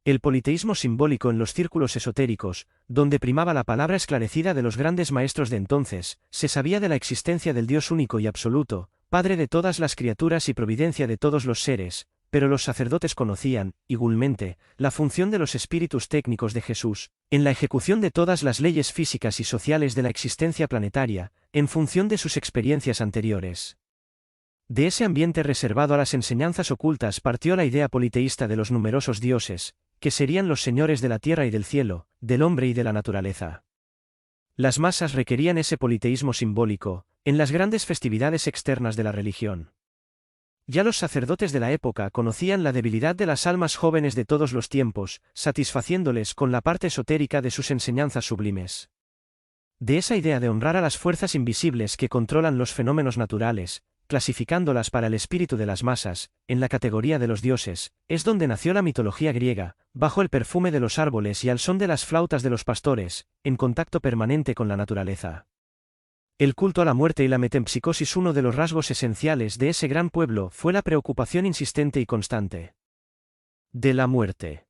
A: El politeísmo simbólico en los círculos esotéricos, donde primaba la palabra esclarecida de los grandes maestros de entonces, se sabía de la existencia del Dios único y absoluto, Padre de todas las criaturas y providencia de todos los seres, pero los sacerdotes conocían, igualmente, la función de los espíritus técnicos de Jesús, en la ejecución de todas las leyes físicas y sociales de la existencia planetaria, en función de sus experiencias anteriores. De ese ambiente reservado a las enseñanzas ocultas partió la idea politeísta de los numerosos dioses, que serían los señores de la tierra y del cielo, del hombre y de la naturaleza. Las masas requerían ese politeísmo simbólico, en las grandes festividades externas de la religión. Ya los sacerdotes de la época conocían la debilidad de las almas jóvenes de todos los tiempos, satisfaciéndoles con la parte esotérica de sus enseñanzas sublimes. De esa idea de honrar a las fuerzas invisibles que controlan los fenómenos naturales, clasificándolas para el espíritu de las masas, en la categoría de los dioses, es donde nació la mitología griega, bajo el perfume de los árboles y al son de las flautas de los pastores, en contacto permanente con la naturaleza. El culto a la muerte y la metempsicosis, uno de los rasgos esenciales de ese gran pueblo, fue la preocupación insistente y constante de la muerte.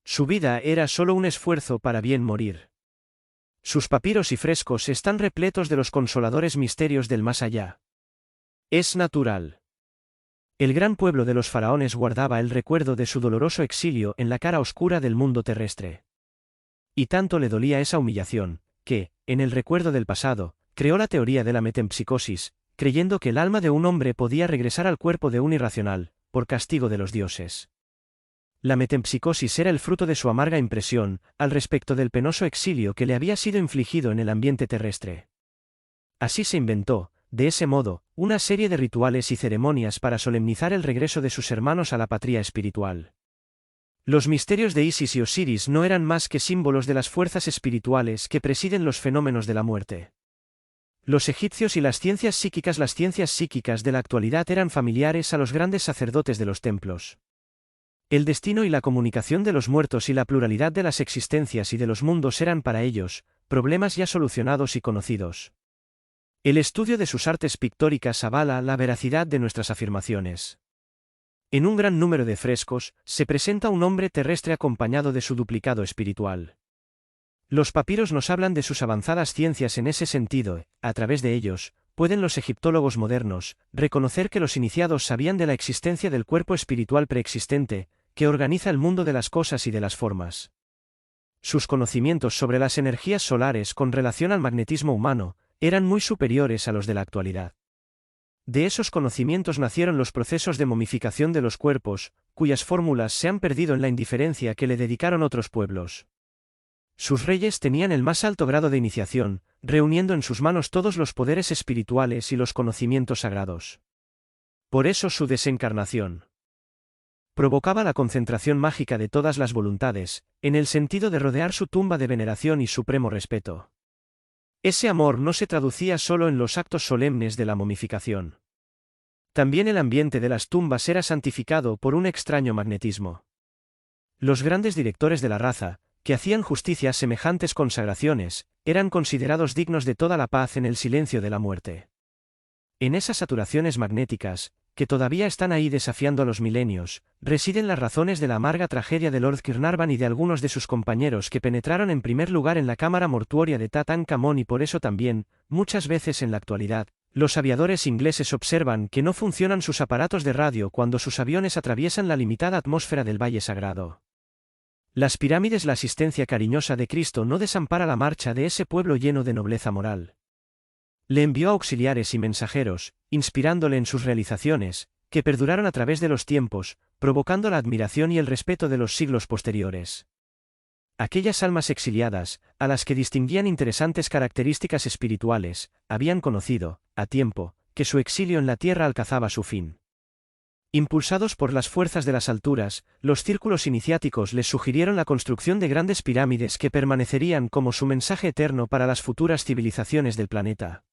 A: Su vida era solo un esfuerzo para bien morir. Sus papiros y frescos están repletos de los consoladores misterios del más allá. Es natural. El gran pueblo de los faraones guardaba el recuerdo de su doloroso exilio en la cara oscura del mundo terrestre. Y tanto le dolía esa humillación, que, en el recuerdo del pasado, creó la teoría de la metempsicosis, creyendo que el alma de un hombre podía regresar al cuerpo de un irracional, por castigo de los dioses. La metempsicosis era el fruto de su amarga impresión, al respecto del penoso exilio que le había sido infligido en el ambiente terrestre. Así se inventó, de ese modo, una serie de rituales y ceremonias para solemnizar el regreso de sus hermanos a la patria espiritual. Los misterios de Isis y Osiris no eran más que símbolos de las fuerzas espirituales que presiden los fenómenos de la muerte. Los egipcios y las ciencias psíquicas de la actualidad eran familiares a los grandes sacerdotes de los templos. El destino y la comunicación de los muertos y la pluralidad de las existencias y de los mundos eran para ellos, problemas ya solucionados y conocidos. El estudio de sus artes pictóricas avala la veracidad de nuestras afirmaciones. En un gran número de frescos, se presenta un hombre terrestre acompañado de su duplicado espiritual. Los papiros nos hablan de sus avanzadas ciencias en ese sentido, a través de ellos, pueden los egiptólogos modernos reconocer que los iniciados sabían de la existencia del cuerpo espiritual preexistente, que organiza el mundo de las cosas y de las formas. Sus conocimientos sobre las energías solares con relación al magnetismo humano, eran muy superiores a los de la actualidad. De esos conocimientos nacieron los procesos de momificación de los cuerpos, cuyas fórmulas se han perdido en la indiferencia que le dedicaron otros pueblos. Sus reyes tenían el más alto grado de iniciación, reuniendo en sus manos todos los poderes espirituales y los conocimientos sagrados. Por eso su desencarnación provocaba la concentración mágica de todas las voluntades, en el sentido de rodear su tumba de veneración y supremo respeto. Ese amor no se traducía solo en los actos solemnes de la momificación. También el ambiente de las tumbas era santificado por un extraño magnetismo. Los grandes directores de la raza, que hacían justicia a semejantes consagraciones, eran considerados dignos de toda la paz en el silencio de la muerte. En esas saturaciones magnéticas, que todavía están ahí desafiando a los milenios, residen las razones de la amarga tragedia de Lord Carnarvon y de algunos de sus compañeros que penetraron en primer lugar en la cámara mortuoria de Tutankhamón, y por eso también, muchas veces en la actualidad, los aviadores ingleses observan que no funcionan sus aparatos de radio cuando sus aviones atraviesan la limitada atmósfera del Valle Sagrado. Las pirámides. La asistencia cariñosa de Cristo no desampara la marcha de ese pueblo lleno de nobleza moral. Le envió auxiliares y mensajeros, inspirándole en sus realizaciones, que perduraron a través de los tiempos, provocando la admiración y el respeto de los siglos posteriores. Aquellas almas exiliadas, a las que distinguían interesantes características espirituales, habían conocido, a tiempo, que su exilio en la tierra alcanzaba su fin. Impulsados por las fuerzas de las alturas, los círculos iniciáticos les sugirieron la construcción de grandes pirámides que permanecerían como su mensaje eterno para las futuras civilizaciones del planeta.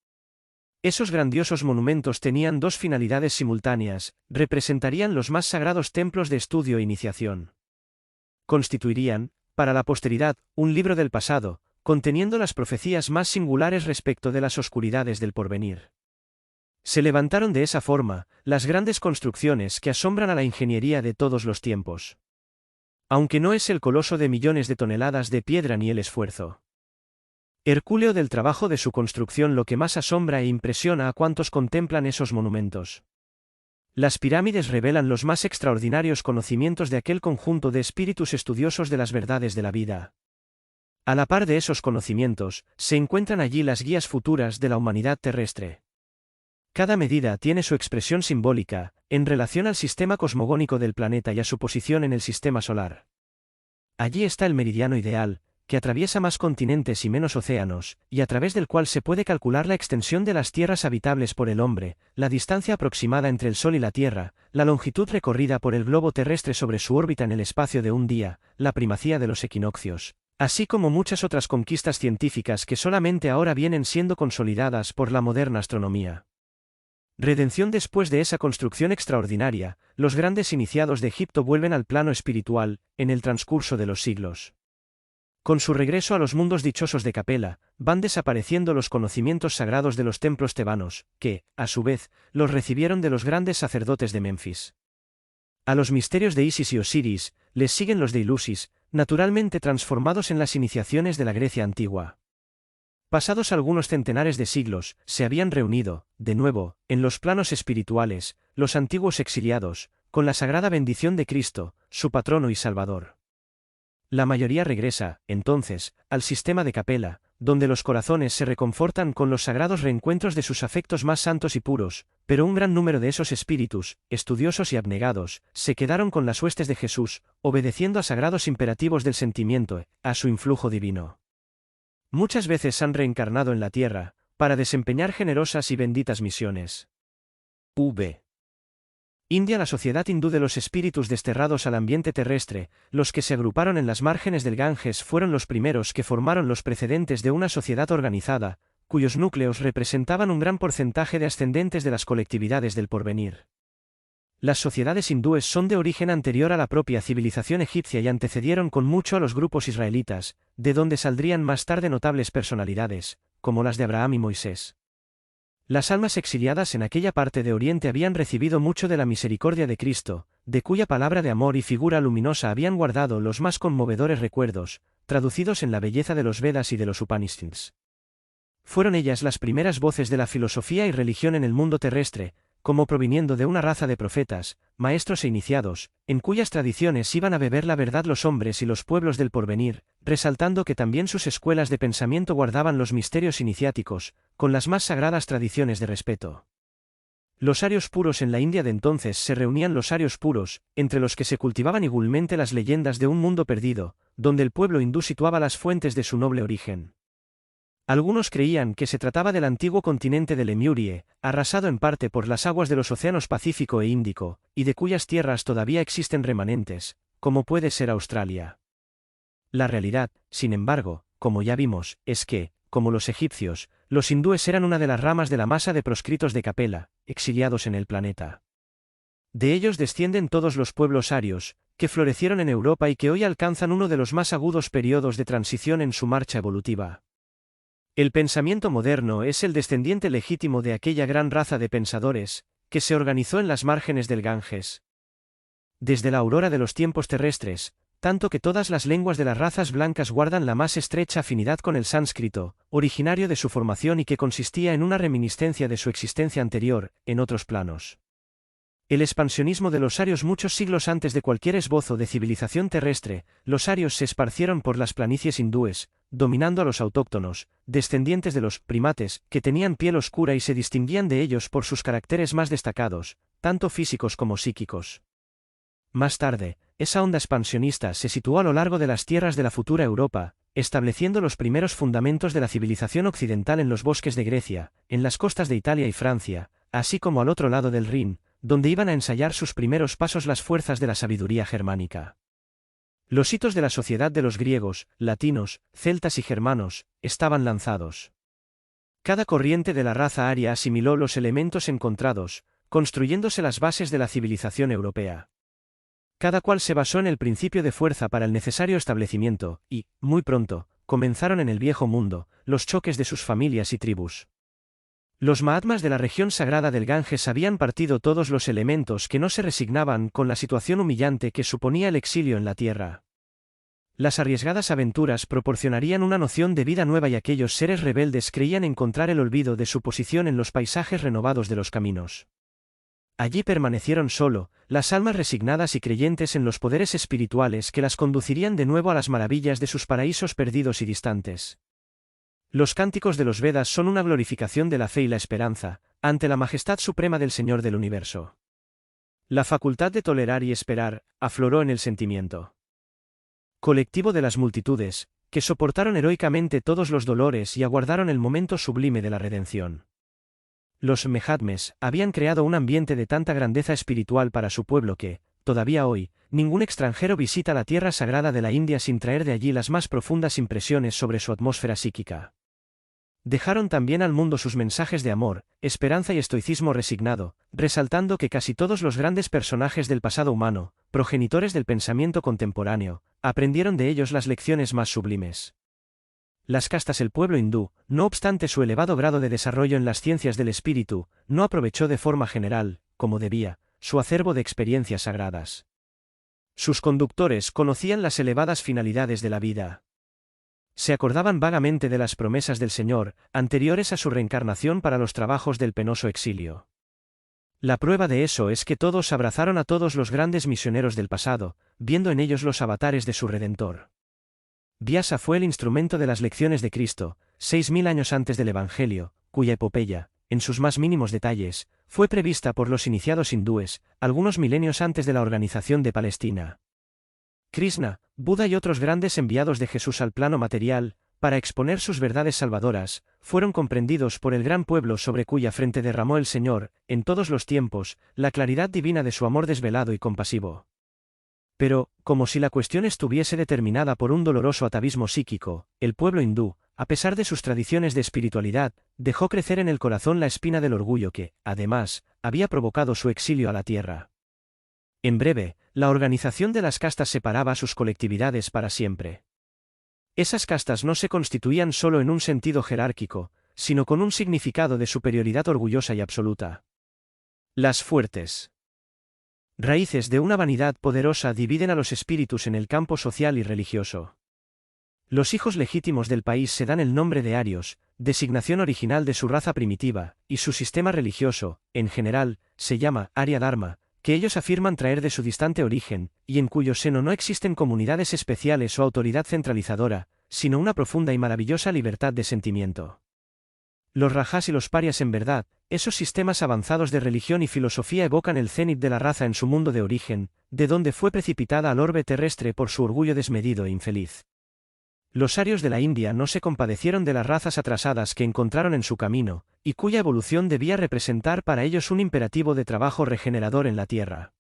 A: Esos grandiosos monumentos tenían dos finalidades simultáneas: representarían los más sagrados templos de estudio e iniciación. Constituirían, para la posteridad, un libro del pasado, conteniendo las profecías más singulares respecto de las oscuridades del porvenir. Se levantaron de esa forma las grandes construcciones que asombran a la ingeniería de todos los tiempos. Aunque no es el coloso de millones de toneladas de piedra ni el esfuerzo hercúleo del trabajo de su construcción lo que más asombra e impresiona a cuantos contemplan esos monumentos. Las pirámides revelan los más extraordinarios conocimientos de aquel conjunto de espíritus estudiosos de las verdades de la vida. A la par de esos conocimientos, se encuentran allí las guías futuras de la humanidad terrestre. Cada medida tiene su expresión simbólica, en relación al sistema cosmogónico del planeta y a su posición en el sistema solar. Allí está el meridiano ideal, que atraviesa más continentes y menos océanos, y a través del cual se puede calcular la extensión de las tierras habitables por el hombre, la distancia aproximada entre el Sol y la Tierra, la longitud recorrida por el globo terrestre sobre su órbita en el espacio de un día, la primacía de los equinoccios, así como muchas otras conquistas científicas que solamente ahora vienen siendo consolidadas por la moderna astronomía. Redención. Después de esa construcción extraordinaria, los grandes iniciados de Egipto vuelven al plano espiritual, en el transcurso de los siglos. Con su regreso a los mundos dichosos de Capella, van desapareciendo los conocimientos sagrados de los templos tebanos, que, a su vez, los recibieron de los grandes sacerdotes de Memphis. A los misterios de Isis y Osiris, les siguen los de Ilusis, naturalmente transformados en las iniciaciones de la Grecia antigua. Pasados algunos centenares de siglos, se habían reunido, de nuevo, en los planos espirituales, los antiguos exiliados, con la sagrada bendición de Cristo, su patrono y Salvador. La mayoría regresa, entonces, al sistema de Capella, donde los corazones se reconfortan con los sagrados reencuentros de sus afectos más santos y puros, pero un gran número de esos espíritus, estudiosos y abnegados, se quedaron con las huestes de Jesús, obedeciendo a sagrados imperativos del sentimiento, a su influjo divino. Muchas veces han reencarnado en la tierra, para desempeñar generosas y benditas misiones. V. India. La sociedad hindú de los espíritus desterrados al ambiente terrestre, los que se agruparon en las márgenes del Ganges fueron los primeros que formaron los precedentes de una sociedad organizada, cuyos núcleos representaban un gran porcentaje de ascendentes de las colectividades del porvenir. Las sociedades hindúes son de origen anterior a la propia civilización egipcia y antecedieron con mucho a los grupos israelitas, de donde saldrían más tarde notables personalidades, como las de Abraham y Moisés. Las almas exiliadas en aquella parte de Oriente habían recibido mucho de la misericordia de Cristo, de cuya palabra de amor y figura luminosa habían guardado los más conmovedores recuerdos, traducidos en la belleza de los Vedas y de los Upanishads. Fueron ellas las primeras voces de la filosofía y religión en el mundo terrestre, como proviniendo de una raza de profetas, maestros e iniciados, en cuyas tradiciones iban a beber la verdad los hombres y los pueblos del porvenir, resaltando que también sus escuelas de pensamiento guardaban los misterios iniciáticos, con las más sagradas tradiciones de respeto. Los arios puros. En la India de entonces se reunían los arios puros, entre los que se cultivaban igualmente las leyendas de un mundo perdido, donde el pueblo hindú situaba las fuentes de su noble origen. Algunos creían que se trataba del antiguo continente de Lemurie, arrasado en parte por las aguas de los océanos Pacífico e Índico, y de cuyas tierras todavía existen remanentes, como puede ser Australia. La realidad, sin embargo, como ya vimos, es que, como los egipcios, los hindúes eran una de las ramas de la masa de proscritos de Capella, exiliados en el planeta. De ellos descienden todos los pueblos arios, que florecieron en Europa y que hoy alcanzan uno de los más agudos periodos de transición en su marcha evolutiva. El pensamiento moderno es el descendiente legítimo de aquella gran raza de pensadores, que se organizó en las márgenes del Ganges. Desde la aurora de los tiempos terrestres, tanto que todas las lenguas de las razas blancas guardan la más estrecha afinidad con el sánscrito, originario de su formación y que consistía en una reminiscencia de su existencia anterior, en otros planos. El expansionismo de los arios. Muchos siglos antes de cualquier esbozo de civilización terrestre, los arios se esparcieron por las planicies hindúes, dominando a los autóctonos, descendientes de los primates, que tenían piel oscura y se distinguían de ellos por sus caracteres más destacados, tanto físicos como psíquicos. Más tarde, esa onda expansionista se situó a lo largo de las tierras de la futura Europa, estableciendo los primeros fundamentos de la civilización occidental en los bosques de Grecia, en las costas de Italia y Francia, así como al otro lado del Rin, donde iban a ensayar sus primeros pasos las fuerzas de la sabiduría germánica. Los hitos de la sociedad de los griegos, latinos, celtas y germanos, estaban lanzados. Cada corriente de la raza aria asimiló los elementos encontrados, construyéndose las bases de la civilización europea. Cada cual se basó en el principio de fuerza para el necesario establecimiento, y, muy pronto, comenzaron en el viejo mundo, los choques de sus familias y tribus. Los Mahatmas de la región sagrada del Ganges habían partido todos los elementos que no se resignaban con la situación humillante que suponía el exilio en la tierra. Las arriesgadas aventuras proporcionarían una noción de vida nueva y aquellos seres rebeldes creían encontrar el olvido de su posición en los paisajes renovados de los caminos. Allí permanecieron solo, las almas resignadas y creyentes en los poderes espirituales que las conducirían de nuevo a las maravillas de sus paraísos perdidos y distantes. Los cánticos de los Vedas son una glorificación de la fe y la esperanza, ante la majestad suprema del Señor del universo. La facultad de tolerar y esperar afloró en el sentimiento colectivo de las multitudes, que soportaron heroicamente todos los dolores y aguardaron el momento sublime de la redención. Los Mahatmas habían creado un ambiente de tanta grandeza espiritual para su pueblo que, todavía hoy, ningún extranjero visita la tierra sagrada de la India sin traer de allí las más profundas impresiones sobre su atmósfera psíquica. Dejaron también al mundo sus mensajes de amor, esperanza y estoicismo resignado, resaltando que casi todos los grandes personajes del pasado humano, progenitores del pensamiento contemporáneo, aprendieron de ellos las lecciones más sublimes. Las castas. El pueblo hindú, no obstante su elevado grado de desarrollo en las ciencias del espíritu, no aprovechó de forma general, como debía, su acervo de experiencias sagradas. Sus conductores conocían las elevadas finalidades de la vida. Se acordaban vagamente de las promesas del Señor, anteriores a su reencarnación para los trabajos del penoso exilio. La prueba de eso es que todos abrazaron a todos los grandes misioneros del pasado, viendo en ellos los avatares de su Redentor. Vyasa fue el instrumento de las lecciones de Cristo, 6000 años antes del Evangelio, cuya epopeya, en sus más mínimos detalles, fue prevista por los iniciados hindúes, algunos milenios antes de la organización de Palestina. Krishna, Buda y otros grandes enviados de Jesús al plano material, para exponer sus verdades salvadoras, fueron comprendidos por el gran pueblo sobre cuya frente derramó el Señor, en todos los tiempos, la claridad divina de su amor desvelado y compasivo. Pero, como si la cuestión estuviese determinada por un doloroso atavismo psíquico, el pueblo hindú, a pesar de sus tradiciones de espiritualidad, dejó crecer en el corazón la espina del orgullo que, además, había provocado su exilio a la tierra. En breve, la organización de las castas separaba sus colectividades para siempre. Esas castas no se constituían solo en un sentido jerárquico, sino con un significado de superioridad orgullosa y absoluta. Las fuertes raíces de una vanidad poderosa dividen a los espíritus en el campo social y religioso. Los hijos legítimos del país se dan el nombre de arios, designación original de su raza primitiva, y su sistema religioso, en general, se llama Arya Dharma, que ellos afirman traer de su distante origen, y en cuyo seno no existen comunidades especiales o autoridad centralizadora, sino una profunda y maravillosa libertad de sentimiento. Los rajas y los parias en verdad, esos sistemas avanzados de religión y filosofía evocan el cenit de la raza en su mundo de origen, de donde fue precipitada al orbe terrestre por su orgullo desmedido e infeliz. Los arios de la India no se compadecieron de las razas atrasadas que encontraron en su camino, y cuya evolución debía representar para ellos un imperativo de trabajo regenerador en la tierra.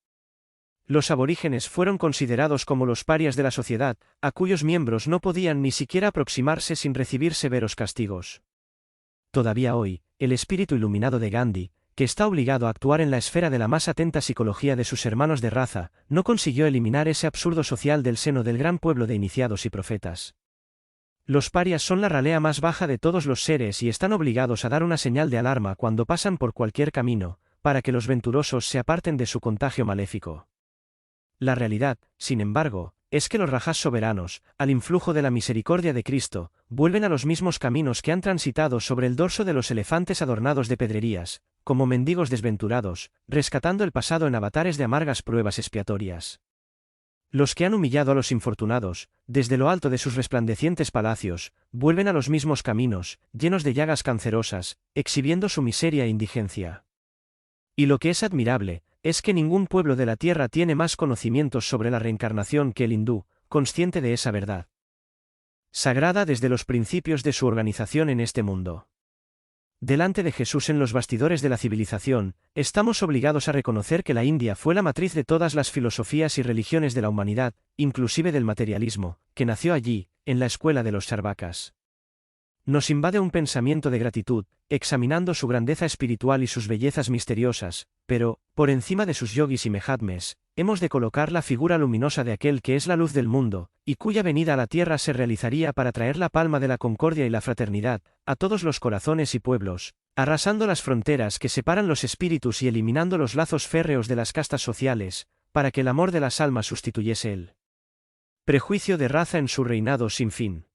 A: Los aborígenes fueron considerados como los parias de la sociedad, a cuyos miembros no podían ni siquiera aproximarse sin recibir severos castigos. Todavía hoy, el espíritu iluminado de Gandhi, que está obligado a actuar en la esfera de la más atenta psicología de sus hermanos de raza, no consiguió eliminar ese absurdo social del seno del gran pueblo de iniciados y profetas. Los parias son la ralea más baja de todos los seres y están obligados a dar una señal de alarma cuando pasan por cualquier camino, para que los venturosos se aparten de su contagio maléfico. La realidad, sin embargo, es que los rajas soberanos, al influjo de la misericordia de Cristo, vuelven a los mismos caminos que han transitado sobre el dorso de los elefantes adornados de pedrerías, como mendigos desventurados, rescatando el pasado en avatares de amargas pruebas expiatorias. Los que han humillado a los infortunados, desde lo alto de sus resplandecientes palacios, vuelven a los mismos caminos, llenos de llagas cancerosas, exhibiendo su miseria e indigencia. Y lo que es admirable, es que ningún pueblo de la Tierra tiene más conocimientos sobre la reencarnación que el hindú, consciente de esa verdad sagrada desde los principios de su organización en este mundo. Delante de Jesús en los bastidores de la civilización, estamos obligados a reconocer que la India fue la matriz de todas las filosofías y religiones de la humanidad, inclusive del materialismo, que nació allí, en la escuela de los Charvakas. Nos invade un pensamiento de gratitud, examinando su grandeza espiritual y sus bellezas misteriosas, pero, por encima de sus yogis y mahatmes, hemos de colocar la figura luminosa de aquel que es la luz del mundo, y cuya venida a la tierra se realizaría para traer la palma de la concordia y la fraternidad, a todos los corazones y pueblos, arrasando las fronteras que separan los espíritus y eliminando los lazos férreos de las castas sociales, para que el amor de las almas sustituyese el prejuicio de raza en su reinado sin fin.